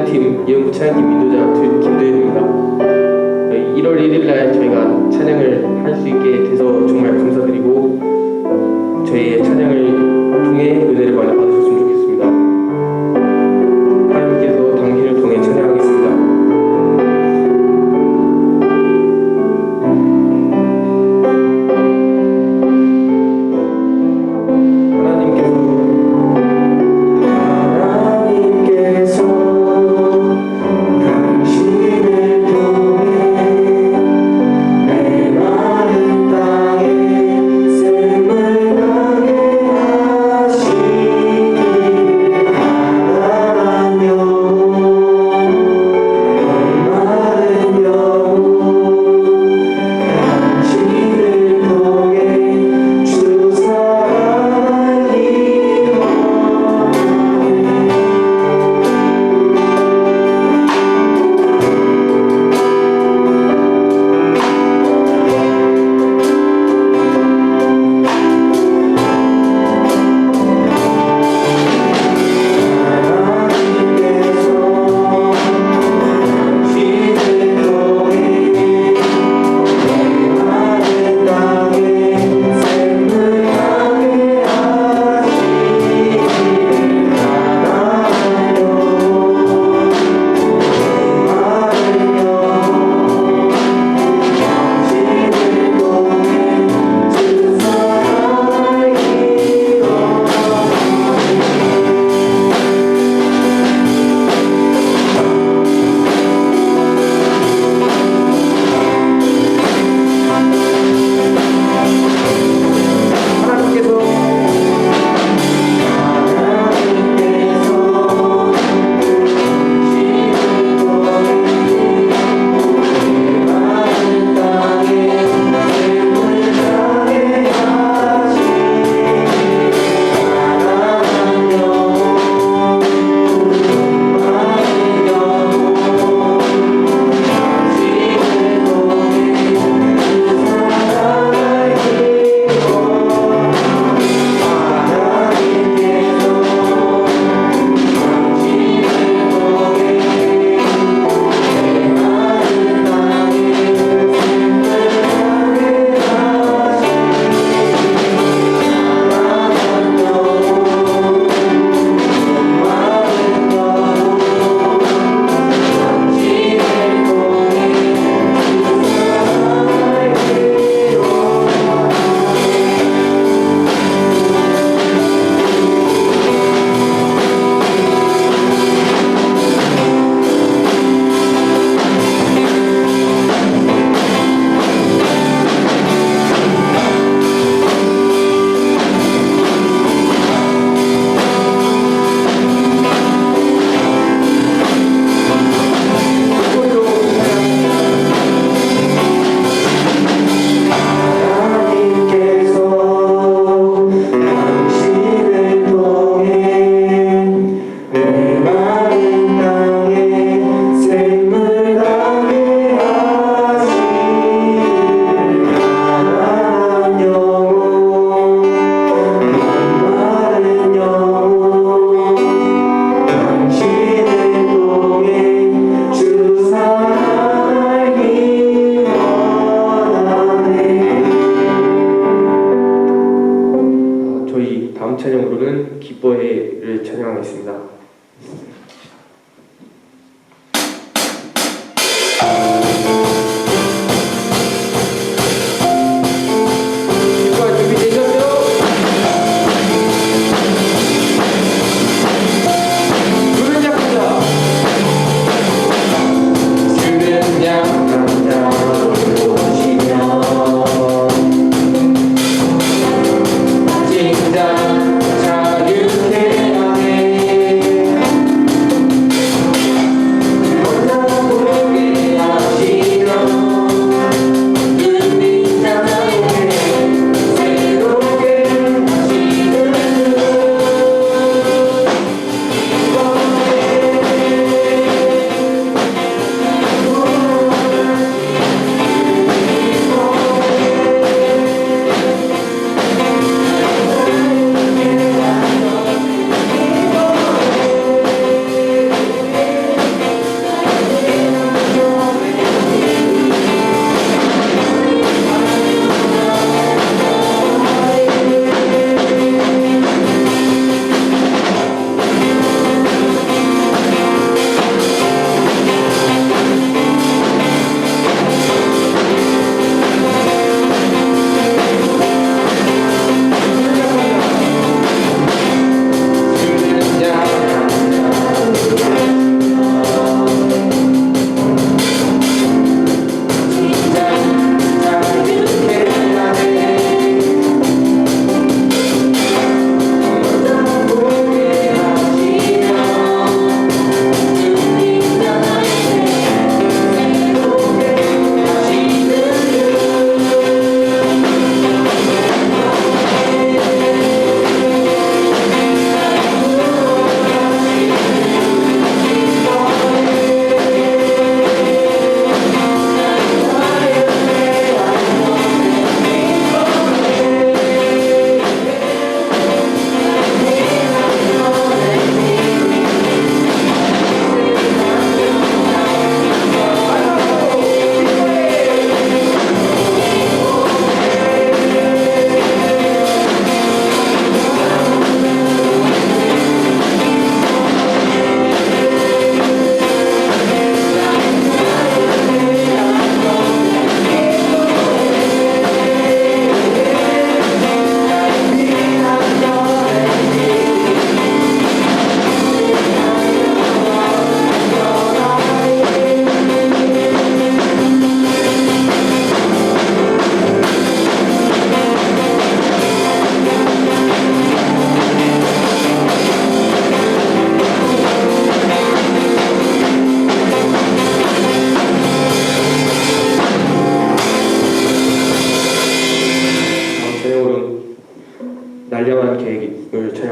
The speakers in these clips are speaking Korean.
찬양팀 예은부 찬양팀 인도자 김도현입니다. 1월 1일날 저희가 찬양을 할 수 있게 돼서 정말 감사드리고 저희의 찬양을 통해 은혜를 많이 받으셨으면 좋겠습니다. 하나님께서 당신을 통해 찬양하겠습니다. 땅에 샘을 나게 하시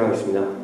찬양하겠습니다.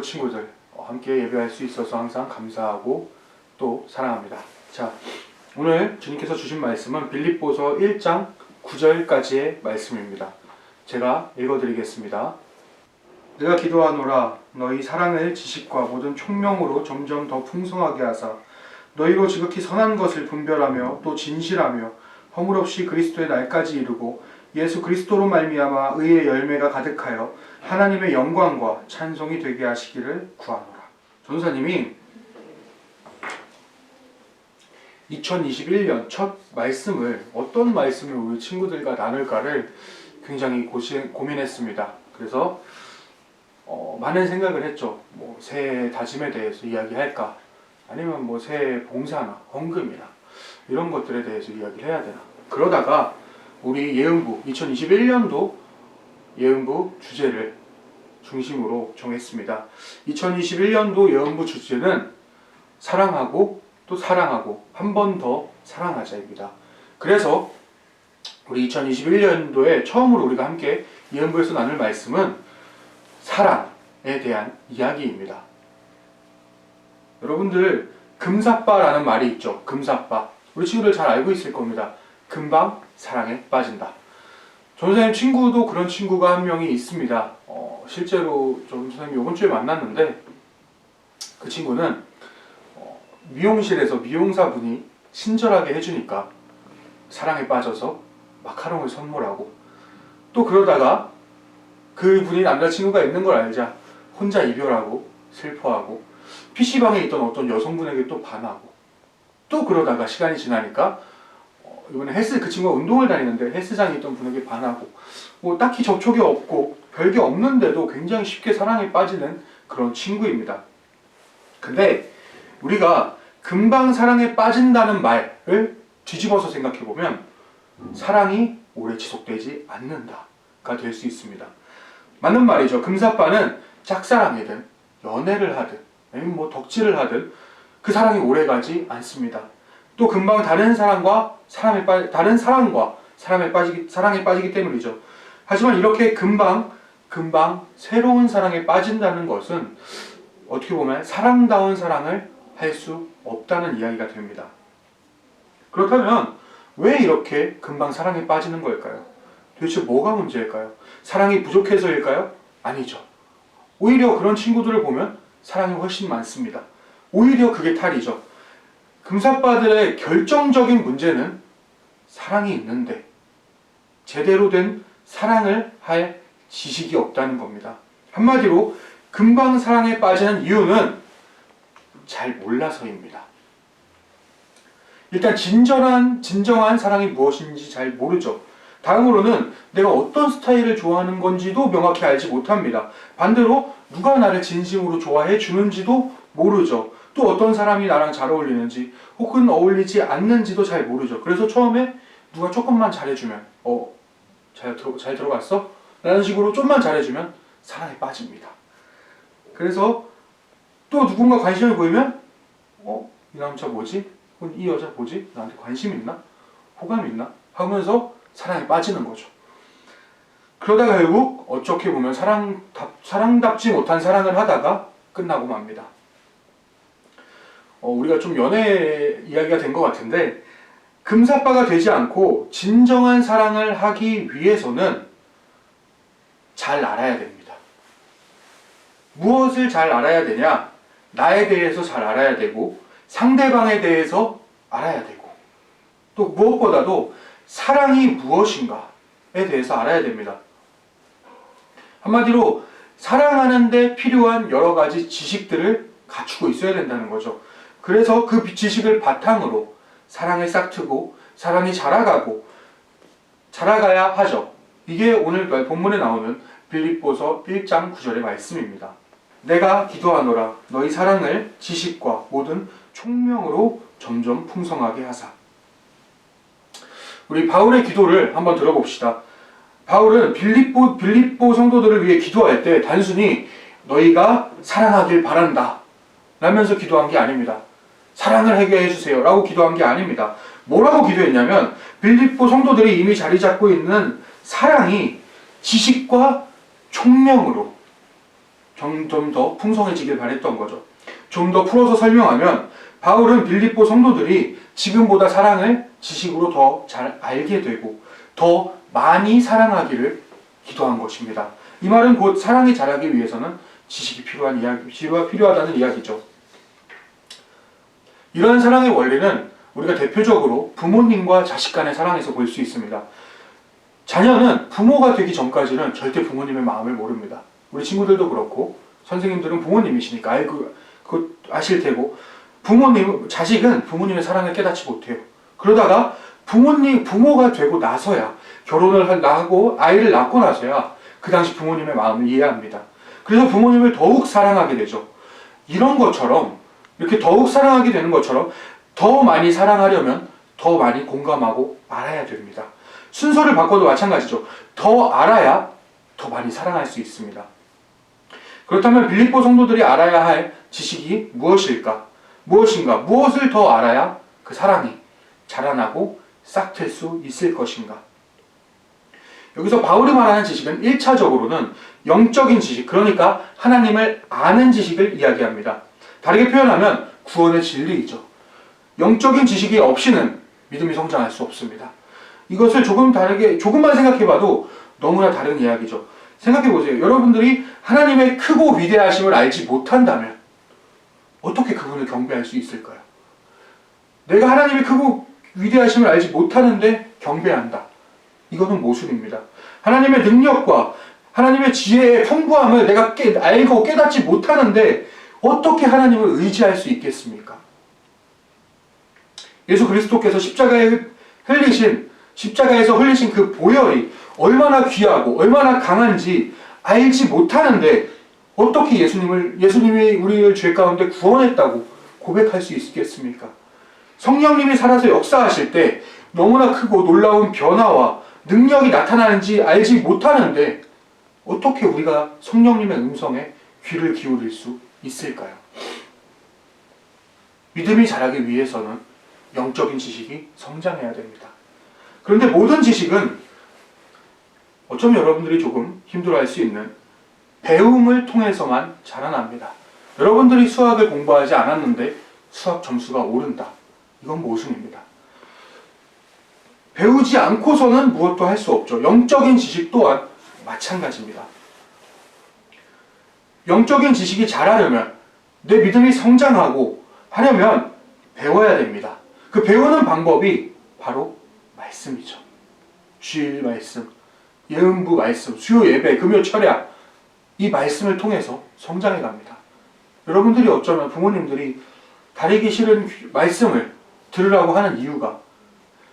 친구들 함께 예배할 수 있어서 항상 감사하고 또 사랑합니다. 자, 오늘 주님께서 주신 말씀은 빌립보서 1장 9절까지의 말씀입니다. 제가 읽어드리겠습니다. 내가 기도하노라 너희 사랑을 지식과 모든 총명으로 점점 더 풍성하게 하사 너희로 지극히 선한 것을 분별하며 또 진실하며 허물 없이 그리스도의 날까지 이루고 예수 그리스도로 말미암아 의의 열매가 가득하여 하나님의 영광과 찬송이 되게 하시기를 구하노라. 전사님이 2021년 첫 말씀을 어떤 말씀을 우리 친구들과 나눌까를 굉장히 고민했습니다. 그래서 많은 생각을 했죠. 뭐 새해 다짐에 대해서 이야기할까? 아니면 뭐 새해 봉사나 헌금이나 이런 것들에 대해서 이야기를 해야 되나? 그러다가 우리 예은부 2021년도 예은부 주제를 중심으로 정했습니다. 2021년도 예은부 주제는 사랑하고 또 사랑하고 한 번 더 사랑하자입니다. 그래서 우리 2021년도에 처음으로 우리가 함께 예언부에서 나눌 말씀은 사랑에 대한 이야기입니다. 여러분들 금사빠라는 말이 있죠. 금사빠. 우리 친구들 잘 알고 있을 겁니다. 금방 사랑에 빠진다. 전선생님 친구도 그런 친구가 한 명이 있습니다. 실제로 전선생님이 이번 주에 만났는데 그 친구는 미용실에서 미용사분이 친절하게 해주니까 사랑에 빠져서 마카롱을 선물하고 또 그러다가 그분이 남자친구가 있는 걸 알자 혼자 이별하고 슬퍼하고 PC방에 있던 어떤 여성분에게 또 반하고 또 그러다가 시간이 지나니까 이번에 그 친구가 운동을 다니는데 헬스장에 있던 분에게 반하고 뭐 딱히 접촉이 없고 별게 없는데도 굉장히 쉽게 사랑에 빠지는 그런 친구입니다. 근데 우리가 금방 사랑에 빠진다는 말을 뒤집어서 생각해보면 사랑이 오래 지속되지 않는다가 될 수 있습니다. 맞는 말이죠. 금사빠는 짝사랑이든 연애를 하든 아니면 뭐 덕질을 하든 그 사랑이 오래가지 않습니다. 또 금방 다른 사람과 사랑에 빠지기 때문이죠. 하지만 이렇게 금방 새로운 사랑에 빠진다는 것은 어떻게 보면 사랑다운 사랑을 할 수 없다는 이야기가 됩니다. 그렇다면 왜 이렇게 금방 사랑에 빠지는 걸까요? 도대체 뭐가 문제일까요? 사랑이 부족해서일까요? 아니죠. 오히려 그런 친구들을 보면 사랑이 훨씬 많습니다. 오히려 그게 탈이죠. 금사빠들의 결정적인 문제는 사랑이 있는데 제대로 된 사랑을 할 지식이 없다는 겁니다. 한마디로 금방 사랑에 빠지는 이유는 잘 몰라서입니다. 일단 진정한 사랑이 무엇인지 잘 모르죠. 다음으로는 내가 어떤 스타일을 좋아하는 건지도 명확히 알지 못합니다. 반대로 누가 나를 진심으로 좋아해 주는지도 모르죠. 또 어떤 사람이 나랑 잘 어울리는지 혹은 어울리지 않는지도 잘 모르죠. 그래서 처음에 누가 조금만 잘해주면 잘 들어갔어? 라는 식으로 좀만 잘해주면 사랑에 빠집니다. 그래서 또 누군가 관심을 보이면 이 남자 뭐지? 이 여자 뭐지? 나한테 관심 있나? 호감 있나? 하면서 사랑에 빠지는 거죠. 그러다가 결국 어떻게 보면 사랑답지 못한 사랑을 하다가 끝나고 맙니다. 우리가 좀 연애 이야기가 된 것 같은데 금사빠가 되지 않고 진정한 사랑을 하기 위해서는 잘 알아야 됩니다. 무엇을 잘 알아야 되냐? 나에 대해서 잘 알아야 되고 상대방에 대해서 알아야 되고 또 무엇보다도 사랑이 무엇인가에 대해서 알아야 됩니다. 한마디로 사랑하는 데 필요한 여러 가지 지식들을 갖추고 있어야 된다는 거죠. 그래서 그 지식을 바탕으로 사랑을 싹트고 사랑이 자라가야 하죠. 이게 오늘 본문에 나오는 빌립보서 1장 9절의 말씀입니다. 내가 기도하노라 너희 사랑을 지식과 모든 총명으로 점점 풍성하게 하사. 우리 바울의 기도를 한번 들어봅시다. 바울은 빌립보 성도들을 위해 기도할 때 단순히 너희가 사랑하길 바란다 라면서 기도한 게 아닙니다. 사랑을 하게 해주세요 라고 기도한 게 아닙니다. 뭐라고 기도했냐면 빌립보 성도들이 이미 자리 잡고 있는 사랑이 지식과 총명으로 점점 더 풍성해지길 바랬던 거죠. 좀 더 풀어서 설명하면 바울은 빌립보 성도들이 지금보다 사랑을 지식으로 더 잘 알게 되고 더 많이 사랑하기를 기도한 것입니다. 이 말은 곧 사랑이 자라기 위해서는 지식이 필요하다는 이야기죠. 이런 사랑의 원리는 우리가 대표적으로 부모님과 자식 간의 사랑에서 볼 수 있습니다. 자녀는 부모가 되기 전까지는 절대 부모님의 마음을 모릅니다. 우리 친구들도 그렇고 선생님들은 부모님이시니까 그거 아실 테고 자식은 부모님의 사랑을 깨닫지 못해요. 그러다가 부모가 되고 나서야 결혼을 하고 아이를 낳고 나서야 그 당시 부모님의 마음을 이해합니다. 그래서 부모님을 더욱 사랑하게 되죠. 이런 것처럼 이렇게 더욱 사랑하게 되는 것처럼 더 많이 사랑하려면 더 많이 공감하고 알아야 됩니다. 순서를 바꿔도 마찬가지죠. 더 알아야 더 많이 사랑할 수 있습니다. 그렇다면 빌립보 성도들이 알아야 할 지식이 무엇일까? 무엇인가? 무엇을 더 알아야 그 사랑이 자라나고 싹틀 수 있을 것인가? 여기서 바울이 말하는 지식은 1차적으로는 영적인 지식, 그러니까 하나님을 아는 지식을 이야기합니다. 다르게 표현하면 구원의 진리이죠. 영적인 지식이 없이는 믿음이 성장할 수 없습니다. 이것을 조금만 생각해봐도 너무나 다른 이야기죠. 생각해보세요. 여러분들이 하나님의 크고 위대하심을 알지 못한다면 어떻게 그분을 경배할 수 있을까요? 내가 하나님의 크고 위대하심을 알지 못하는데 경배한다. 이거는 모순입니다. 하나님의 능력과 하나님의 지혜의 풍부함을 내가 알고 깨닫지 못하는데 어떻게 하나님을 의지할 수 있겠습니까? 예수 그리스도께서 십자가에서 흘리신 그 보혈이 얼마나 귀하고 얼마나 강한지 알지 못하는데 어떻게 예수님이 우리를 죄 가운데 구원했다고 고백할 수 있겠습니까? 성령님이 살아서 역사하실 때 너무나 크고 놀라운 변화와 능력이 나타나는지 알지 못하는데 어떻게 우리가 성령님의 음성에 귀를 기울일 수 있을까요? 믿음이 자라기 위해서는 영적인 지식이 성장해야 됩니다. 그런데 모든 지식은 어쩌면 여러분들이 조금 힘들어할 수 있는 배움을 통해서만 자라납니다. 여러분들이 수학을 공부하지 않았는데 수학 점수가 오른다. 이건 모순입니다. 배우지 않고서는 무엇도 할 수 없죠. 영적인 지식 또한 마찬가지입니다. 영적인 지식이 자라려면 내 믿음이 성장하고 하려면 배워야 됩니다. 그 배우는 방법이 바로 말씀이죠. 주일 말씀, 예언부 말씀, 수요 예배, 금요 철야 이 말씀을 통해서 성장해 갑니다. 여러분들이 어쩌면 부모님들이 다리기 싫은 말씀을 들으라고 하는 이유가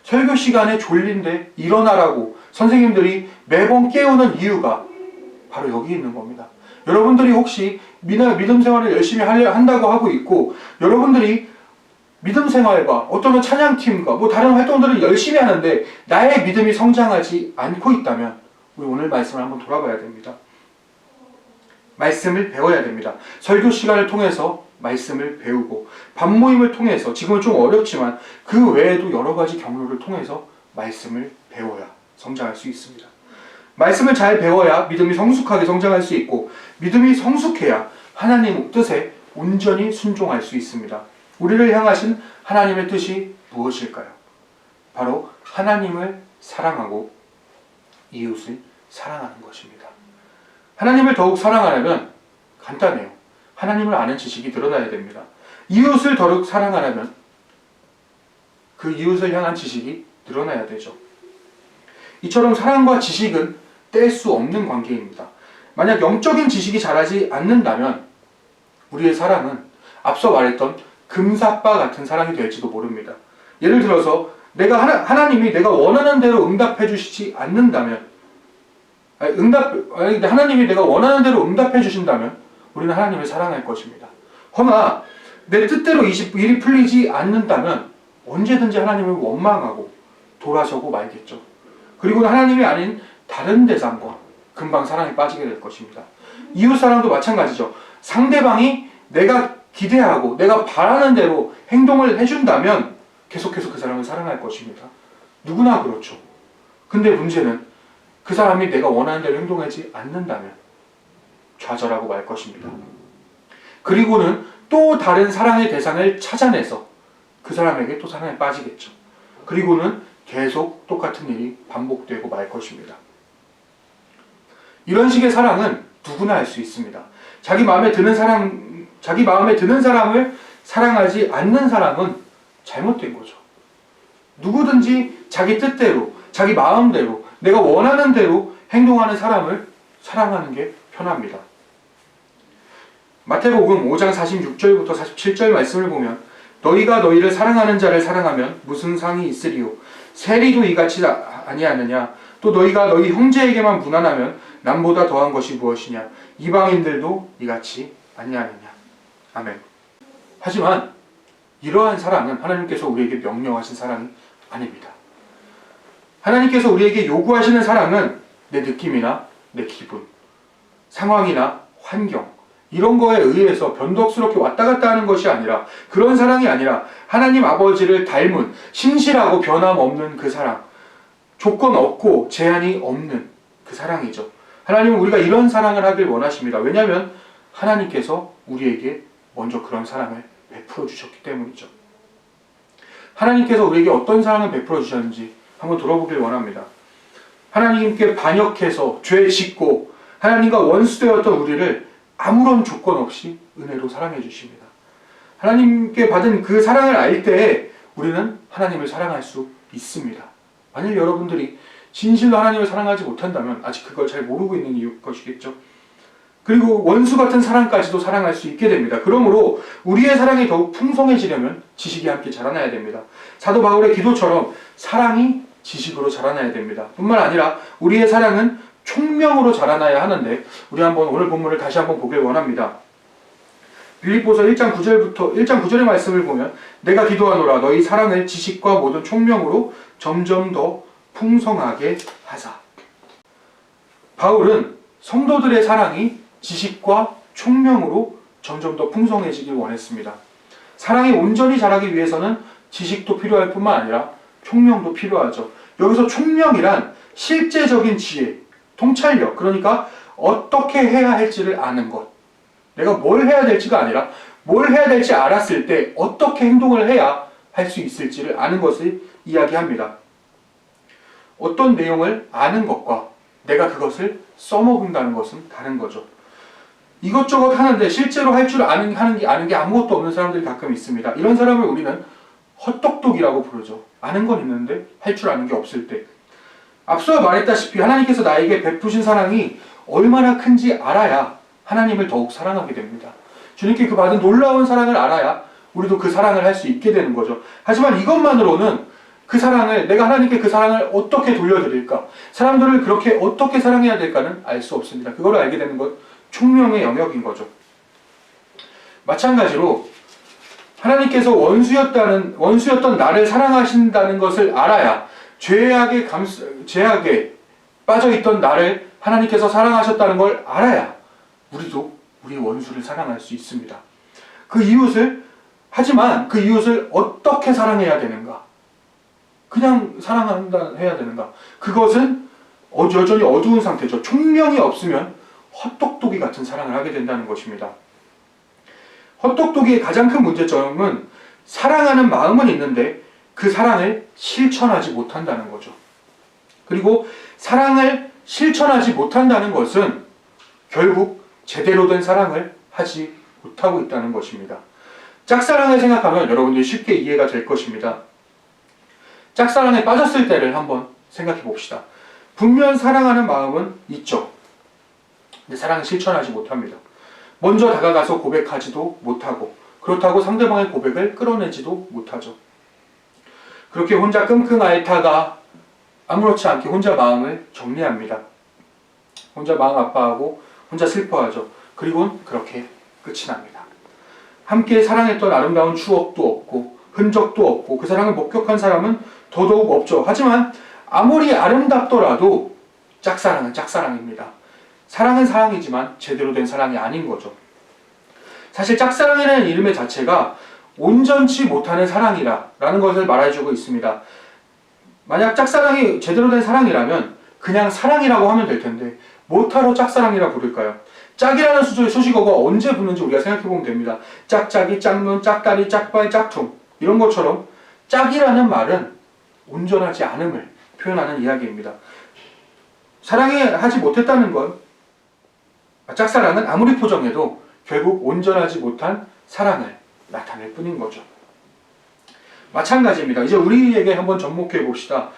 설교 시간에 졸린데 일어나라고 선생님들이 매번 깨우는 이유가 바로 여기 있는 겁니다. 여러분들이 혹시 믿음 생활을 열심히 한다고 하고 있고 여러분들이 믿음 생활과 어쩌면 찬양팀과 다른 활동들을 열심히 하는데 나의 믿음이 성장하지 않고 있다면 우리 오늘 말씀을 한번 돌아봐야 됩니다. 말씀을 배워야 됩니다. 설교 시간을 통해서 말씀을 배우고 밤모임을 통해서 지금은 좀 어렵지만 그 외에도 여러 가지 경로를 통해서 말씀을 배워야 성장할 수 있습니다. 말씀을 잘 배워야 믿음이 성숙하게 성장할 수 있고 믿음이 성숙해야 하나님 뜻에 온전히 순종할 수 있습니다. 우리를 향하신 하나님의 뜻이 무엇일까요? 바로 하나님을 사랑하고 이웃을 사랑하는 것입니다. 하나님을 더욱 사랑하려면 간단해요. 하나님을 아는 지식이 늘어나야 됩니다. 이웃을 더욱 사랑하려면 그 이웃을 향한 지식이 늘어나야 되죠. 이처럼 사랑과 지식은 뗄 수 없는 관계입니다. 만약 영적인 지식이 자라지 않는다면 우리의 사랑은 앞서 말했던 금사빠 같은 사랑이 될지도 모릅니다. 예를 들어서 하나님이 내가 원하는 대로 응답해 주시지 않는다면 하나님이 내가 원하는 대로 응답해 주신다면 우리는 하나님을 사랑할 것입니다. 허나 내 뜻대로 일이 풀리지 않는다면 언제든지 하나님을 원망하고 돌아서고 말겠죠. 그리고 하나님이 아닌 다른 대상과 금방 사랑에 빠지게 될 것입니다. 이웃사랑도 마찬가지죠. 상대방이 내가 기대하고 내가 바라는 대로 행동을 해준다면 계속해서 그 사람을 사랑할 것입니다. 누구나 그렇죠. 근데 문제는 그 사람이 내가 원하는 대로 행동하지 않는다면 좌절하고 말 것입니다. 그리고는 또 다른 사랑의 대상을 찾아내서 그 사람에게 또 사랑에 빠지겠죠. 그리고는 계속 똑같은 일이 반복되고 말 것입니다. 이런 식의 사랑은 누구나 할 수 있습니다. 자기 마음에 드는 사람을 사랑하지 않는 사람은 잘못된 거죠. 누구든지 자기 뜻대로, 자기 마음대로, 내가 원하는 대로 행동하는 사람을 사랑하는 게 편합니다. 마태복음 5장 46절부터 47절 말씀을 보면 너희가 너희를 사랑하는 자를 사랑하면 무슨 상이 있으리요? 세리도 이같이 아니하느냐? 또 너희가 너희 형제에게만 무난하면 남보다 더한 것이 무엇이냐? 이방인들도 이같이 아니하느냐? 아멘. 하지만 이러한 사랑은 하나님께서 우리에게 명령하신 사랑이 아닙니다. 하나님께서 우리에게 요구하시는 사랑은 내 느낌이나 내 기분, 상황이나 환경, 이런 거에 의해서 변덕스럽게 왔다 갔다 하는 것이 아니라, 그런 사랑이 아니라 하나님 아버지를 닮은 신실하고 변함없는 그 사랑, 조건 없고 제한이 없는 그 사랑이죠. 하나님은 우리가 이런 사랑을 하길 원하십니다. 왜냐하면 하나님께서 우리에게 먼저 그런 사랑을 베풀어 주셨기 때문이죠. 하나님께서 우리에게 어떤 사랑을 베풀어 주셨는지 한번 돌아보길 원합니다. 하나님께 반역해서 죄 짓고 하나님과 원수되었던 우리를 아무런 조건 없이 은혜로 사랑해 주십니다. 하나님께 받은 그 사랑을 알 때에 우리는 하나님을 사랑할 수 있습니다. 만일 여러분들이 진실로 하나님을 사랑하지 못한다면 아직 그걸 잘 모르고 있는 것이겠죠. 그리고 원수 같은 사랑까지도 사랑할 수 있게 됩니다. 그러므로 우리의 사랑이 더욱 풍성해지려면 지식이 함께 자라나야 됩니다. 사도 바울의 기도처럼 사랑이 지식으로 자라나야 됩니다. 뿐만 아니라 우리의 사랑은 총명으로 자라나야 하는데, 우리 한번 오늘 본문을 다시 한번 보길 원합니다. 빌립보서 1장 9절의 말씀을 보면, 내가 기도하노라 너희 사랑을 지식과 모든 총명으로 점점 더 풍성하게 하사. 바울은 성도들의 사랑이 지식과 총명으로 점점 더 풍성해지길 원했습니다. 사랑이 온전히 자라기 위해서는 지식도 필요할 뿐만 아니라 총명도 필요하죠. 여기서 총명이란 실제적인 지혜, 통찰력, 그러니까 어떻게 해야 할지를 아는 것. 내가 뭘 해야 될지가 아니라 뭘 해야 될지 알았을 때 어떻게 행동을 해야 할 수 있을지를 아는 것을 이야기합니다. 어떤 내용을 아는 것과 내가 그것을 써먹는다는 것은 다른 거죠. 이것저것 하는데 실제로 할 줄 아는 게 아무것도 없는 사람들이 가끔 있습니다. 이런 사람을 우리는 헛똑똑이라고 부르죠. 아는 건 있는데 할 줄 아는 게 없을 때. 앞서 말했다시피 하나님께서 나에게 베푸신 사랑이 얼마나 큰지 알아야 하나님을 더욱 사랑하게 됩니다. 주님께 그 받은 놀라운 사랑을 알아야 우리도 그 사랑을 할 수 있게 되는 거죠. 하지만 이것만으로는 그 사랑을, 내가 하나님께 그 사랑을 어떻게 돌려드릴까, 사람들을 그렇게 어떻게 사랑해야 될까는 알 수 없습니다. 그걸 알게 되는 것, 총명의 영역인 거죠. 마찬가지로 하나님께서 원수였던 나를 사랑하신다는 것을 알아야 죄악에 빠져있던 나를 하나님께서 사랑하셨다는 걸 알아야 우리도 우리의 원수를 사랑할 수 있습니다. 하지만 그 이웃을 어떻게 사랑해야 되는가? 그냥 해야 되는가? 그것은 여전히 어두운 상태죠. 총명이 없으면 헛똑똑이 같은 사랑을 하게 된다는 것입니다. 헛똑똑이의 가장 큰 문제점은 사랑하는 마음은 있는데 그 사랑을 실천하지 못한다는 거죠. 그리고 사랑을 실천하지 못한다는 것은 결국 제대로 된 사랑을 하지 못하고 있다는 것입니다. 짝사랑을 생각하면 여러분들이 쉽게 이해가 될 것입니다. 짝사랑에 빠졌을 때를 한번 생각해 봅시다. 분명 사랑하는 마음은 있죠. 근데 사랑을 실천하지 못합니다. 먼저 다가가서 고백하지도 못하고, 그렇다고 상대방의 고백을 끌어내지도 못하죠. 그렇게 혼자 끙끙 앓다가 아무렇지 않게 혼자 마음을 정리합니다. 혼자 마음 아파하고 혼자 슬퍼하죠. 그리고는 그렇게 끝이 납니다. 함께 사랑했던 아름다운 추억도 없고 흔적도 없고 그 사랑을 목격한 사람은 더더욱 없죠. 하지만 아무리 아름답더라도 짝사랑은 짝사랑입니다. 사랑은 사랑이지만 제대로 된 사랑이 아닌 거죠. 사실 짝사랑이라는 이름의 자체가 온전치 못하는 사랑이라는 것을 말해주고 있습니다. 만약 짝사랑이 제대로 된 사랑이라면 그냥 사랑이라고 하면 될 텐데 뭐하러 짝사랑이라 부를까요? 짝이라는 수식어가 언제 붙는지 우리가 생각해보면 됩니다. 짝짝이, 짝눈, 짝다리, 짝발, 짝퉁 이런 것처럼 짝이라는 말은 온전하지 않음을 표현하는 이야기입니다. 사랑하지 못했다는 건, 짝사랑은 아무리 포장해도 결국 온전하지 못한 사랑을 나타낼 뿐인 거죠. 마찬가지입니다. 이제 우리에게 한번 접목해 봅시다.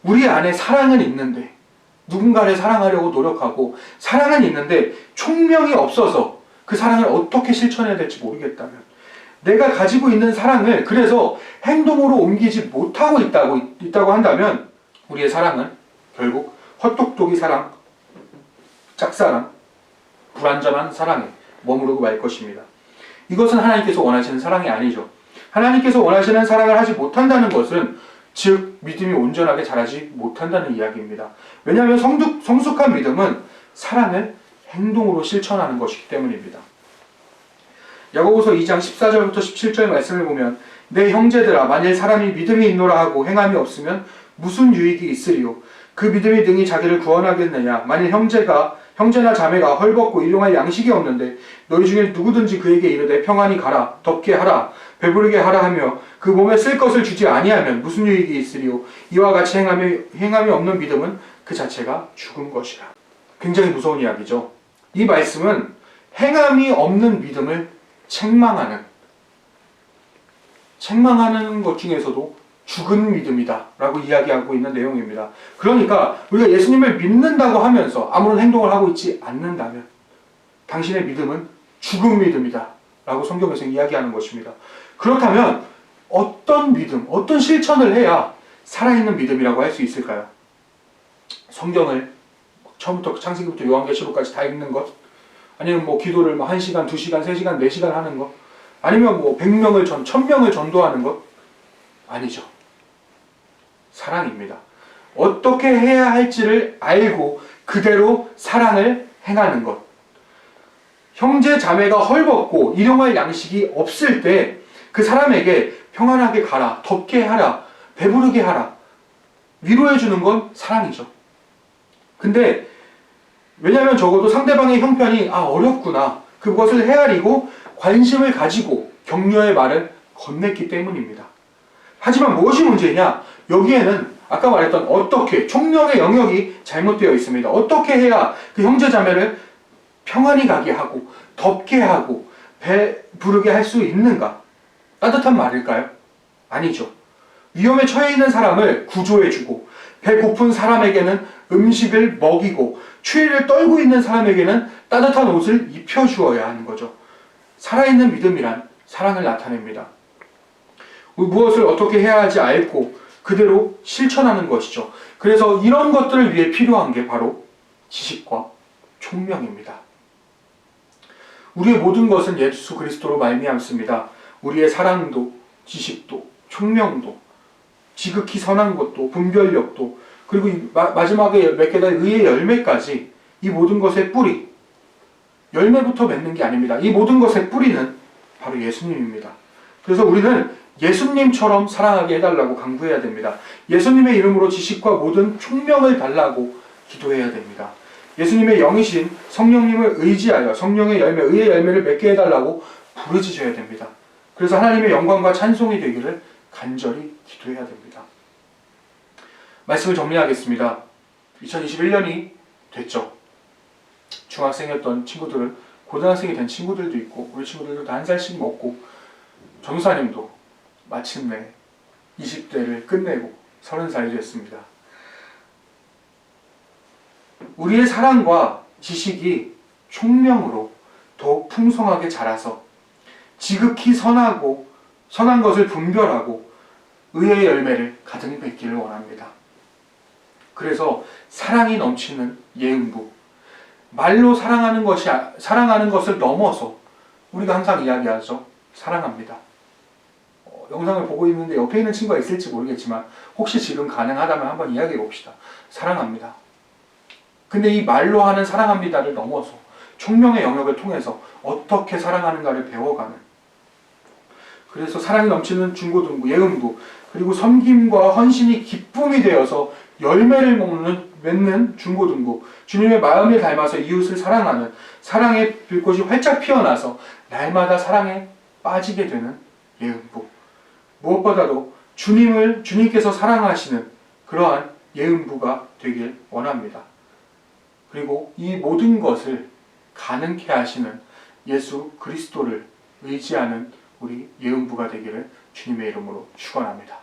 우리 안에 사랑은 있는데, 누군가를 사랑하려고 노력하고 사랑은 있는데 총명이 없어서 그 사랑을 어떻게 실천해야 될지 모르겠다면, 내가 가지고 있는 사랑을 그래서 행동으로 옮기지 못하고 있다고 한다면 우리의 사랑은 결국 헛똑똑이 사랑, 짝사랑, 불완전한 사랑에 머무르고 말 것입니다. 이것은 하나님께서 원하시는 사랑이 아니죠. 하나님께서 원하시는 사랑을 하지 못한다는 것은 즉 믿음이 온전하게 자라지 못한다는 이야기입니다. 왜냐하면 성숙한 믿음은 사랑을 행동으로 실천하는 것이기 때문입니다. 야고보서 2장 14절부터 17절 말씀을 보면 내 형제들아 만일 사람이 믿음이 있노라 하고 행함이 없으면 무슨 유익이 있으리요 그 믿음이 능히 자기를 구원하겠느냐 만일 형제나 자매가 헐벗고 일용할 양식이 없는데 너희 중에 누구든지 그에게 이르되 평안히 가라 덥게 하라 배부르게 하라 하며 그 몸에 쓸 것을 주지 아니하면 무슨 유익이 있으리요 이와 같이 행함이 없는 믿음은 그 자체가 죽은 것이라. 굉장히 무서운 이야기죠. 이 말씀은 행함이 없는 믿음을 책망하는 것 중에서도 죽은 믿음이다 라고 이야기하고 있는 내용입니다. 그러니까 우리가 예수님을 믿는다고 하면서 아무런 행동을 하고 있지 않는다면 당신의 믿음은 죽은 믿음이다 라고 성경에서 이야기하는 것입니다. 그렇다면 어떤 믿음, 어떤 실천을 해야 살아있는 믿음이라고 할 수 있을까요? 성경을 처음부터 창세기부터 요한계시록까지 다 읽는 것? 아니면 기도를 1시간, 2시간, 3시간, 4시간 하는 것? 아니면 100명을 1000명을 전도하는 것? 아니죠. 사랑입니다. 어떻게 해야 할지를 알고 그대로 사랑을 행하는 것. 형제 자매가 헐벗고 일용할 양식이 없을 때 그 사람에게 평안하게 가라, 덥게 하라, 배부르게 하라, 위로해주는 건 사랑이죠. 근데 왜냐하면 적어도 상대방의 형편이 어렵구나, 그것을 헤아리고 관심을 가지고 격려의 말을 건넸기 때문입니다. 하지만 무엇이 문제냐? 여기에는 아까 말했던 어떻게, 총명의 영역이 잘못되어 있습니다. 어떻게 해야 그 형제자매를 평안히 가게 하고 덥게 하고 배부르게 할 수 있는가? 따뜻한 말일까요? 아니죠. 위험에 처해 있는 사람을 구조해주고 배고픈 사람에게는 음식을 먹이고 추위를 떨고 있는 사람에게는 따뜻한 옷을 입혀주어야 하는 거죠. 살아있는 믿음이란 사랑을 나타냅니다. 무엇을 어떻게 해야 할지 알고 그대로 실천하는 것이죠. 그래서 이런 것들을 위해 필요한 게 바로 지식과 총명입니다. 우리의 모든 것은 예수 그리스도로 말미암습니다. 우리의 사랑도, 지식도, 총명도, 지극히 선한 것도, 분별력도, 그리고 마지막에 맺게 될 의의 열매까지, 이 모든 것의 뿌리, 열매부터 맺는 게 아닙니다. 이 모든 것의 뿌리는 바로 예수님입니다. 그래서 우리는 예수님처럼 사랑하게 해달라고 간구해야 됩니다. 예수님의 이름으로 지식과 모든 총명을 달라고 기도해야 됩니다. 예수님의 영이신 성령님을 의지하여 성령의 열매, 의의 열매를 맺게 해달라고 부르짖어야 됩니다. 그래서 하나님의 영광과 찬송이 되기를 간절히 기도해야 됩니다. 말씀을 정리하겠습니다. 2021년이 됐죠. 중학생이었던 친구들은 고등학생이 된 친구들도 있고, 우리 친구들도 다 1살씩 먹고, 전사님도 마침내 20대를 끝내고 30살이 됐습니다. 우리의 사랑과 지식이 총명으로 더욱 풍성하게 자라서 지극히 선한 것을 분별하고 의의 열매를 가득 맺기를 원합니다. 그래서 사랑이 넘치는 예은부, 말로 사랑하는 것을 넘어서 우리가 항상 이야기하죠. 사랑합니다. 영상을 보고 있는데 옆에 있는 친구가 있을지 모르겠지만 혹시 지금 가능하다면 한번 이야기해 봅시다. 사랑합니다. 근데 이 말로 하는 사랑합니다를 넘어서 총명의 영역을 통해서 어떻게 사랑하는가를 배워가는, 그래서 사랑이 넘치는 중고등부, 예은부, 그리고 섬김과 헌신이 기쁨이 되어서 열매를 맺는 중고등부, 주님의 마음을 닮아서 이웃을 사랑하는 사랑의 불꽃이 활짝 피어나서 날마다 사랑에 빠지게 되는 예은부, 무엇보다도 주님께서 사랑하시는 그러한 예은부가 되길 원합니다. 그리고 이 모든 것을 가능케 하시는 예수 그리스도를 의지하는 우리 예은부가 되기를 주님의 이름으로 축원합니다.